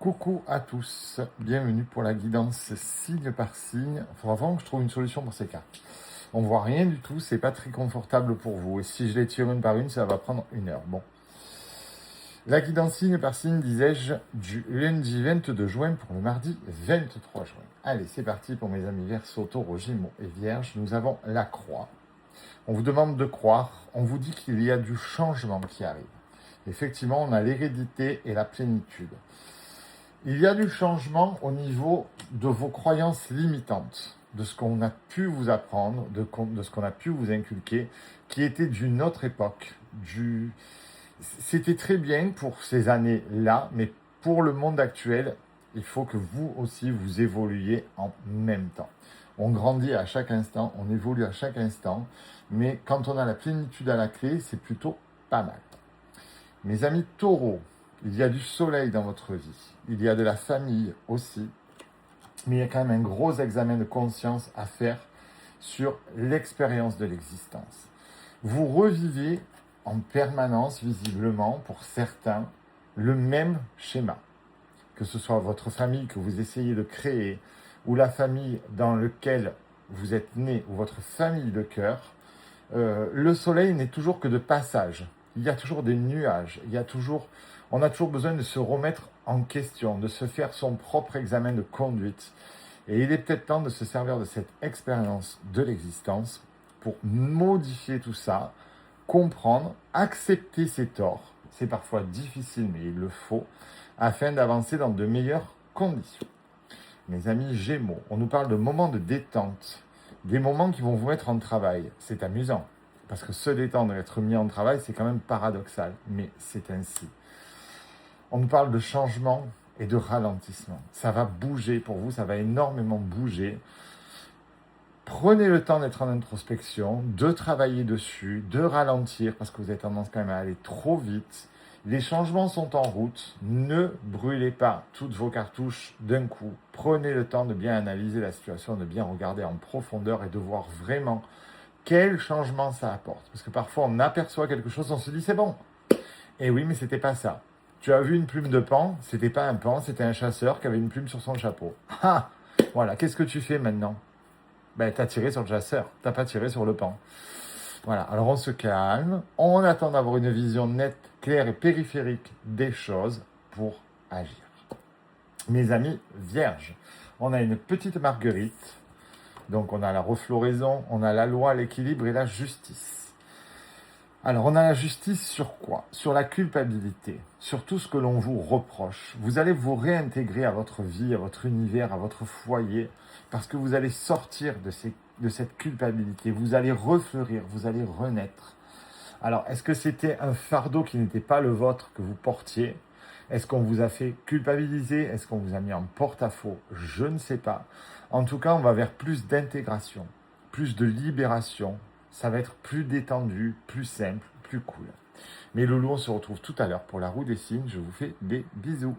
Coucou à tous, bienvenue pour la guidance signe par signe. Il faudra vraiment que je trouve une solution pour ces cartes. On voit rien du tout, c'est pas très confortable pour vous. Et si je les tire une par une, ça va prendre 1 heure. Bon. La guidance signe par signe, disais-je, du lundi 22 juin pour le mardi 23 juin. Allez, c'est parti pour mes amis Verseau, Taureau, Gémeaux et Vierge. Nous avons la croix. On vous demande de croire, on vous dit qu'il y a du changement qui arrive. Effectivement, on a l'hérédité et la plénitude. Il y a du changement au niveau de vos croyances limitantes, de ce qu'on a pu vous apprendre, de ce qu'on a pu vous inculquer, qui était d'une autre époque. C'était très bien pour ces années-là, mais pour le monde actuel, il faut que vous aussi vous évoluiez en même temps. On grandit à chaque instant, on évolue à chaque instant, mais quand on a la plénitude à la clé, c'est plutôt pas mal. Mes amis taureaux, il y a du soleil dans votre vie, il y a de la famille aussi, mais il y a quand même un gros examen de conscience à faire sur l'expérience de l'existence. Vous revivez en permanence, visiblement, pour certains, le même schéma. Que ce soit votre famille que vous essayez de créer, ou la famille dans laquelle vous êtes né, ou votre famille de cœur, le soleil n'est toujours que de passage. Il y a toujours des nuages, on a toujours besoin de se remettre en question, de se faire son propre examen de conduite. Et il est peut-être temps de se servir de cette expérience de l'existence pour modifier tout ça, comprendre, accepter ses torts. C'est parfois difficile, mais il le faut, afin d'avancer dans de meilleures conditions. Mes amis Gémeaux, on nous parle de moments de détente, des moments qui vont vous mettre en travail. C'est amusant, parce que se détendre et être mis en travail, c'est quand même paradoxal, mais c'est ainsi. On nous parle de changement et de ralentissement. Ça va bouger pour vous, ça va énormément bouger. Prenez le temps d'être en introspection, de travailler dessus, de ralentir, parce que vous avez tendance quand même à aller trop vite. Les changements sont en route. Ne brûlez pas toutes vos cartouches d'un coup. Prenez le temps de bien analyser la situation, de bien regarder en profondeur et de voir vraiment quel changement ça apporte. Parce que parfois, on aperçoit quelque chose, on se dit c'est bon. Et oui, mais c'était pas ça. Tu as vu une plume de paon, c'était pas un paon, c'était un chasseur qui avait une plume sur son chapeau. Ah, voilà, qu'est-ce que tu fais maintenant? Ben, tu as tiré sur le chasseur, tu n'as pas tiré sur le paon. Voilà, alors on se calme, on attend d'avoir une vision nette, claire et périphérique des choses pour agir. Mes amis vierges, on a une petite marguerite, donc on a la refloraison, on a la loi, l'équilibre et la justice. Alors, on a la justice sur quoi? Sur la culpabilité, sur tout ce que l'on vous reproche. Vous allez vous réintégrer à votre vie, à votre univers, à votre foyer, parce que vous allez sortir de cette culpabilité. Vous allez refleurir, vous allez renaître. Alors, est-ce que c'était un fardeau qui n'était pas le vôtre que vous portiez? Est-ce qu'on vous a fait culpabiliser? Est-ce qu'on vous a mis en porte-à-faux? Je ne sais pas. En tout cas, on va vers plus d'intégration, plus de libération. Ça va être plus détendu, plus simple, plus cool. Mes loulous, on se retrouve tout à l'heure pour la roue des signes. Je vous fais des bisous.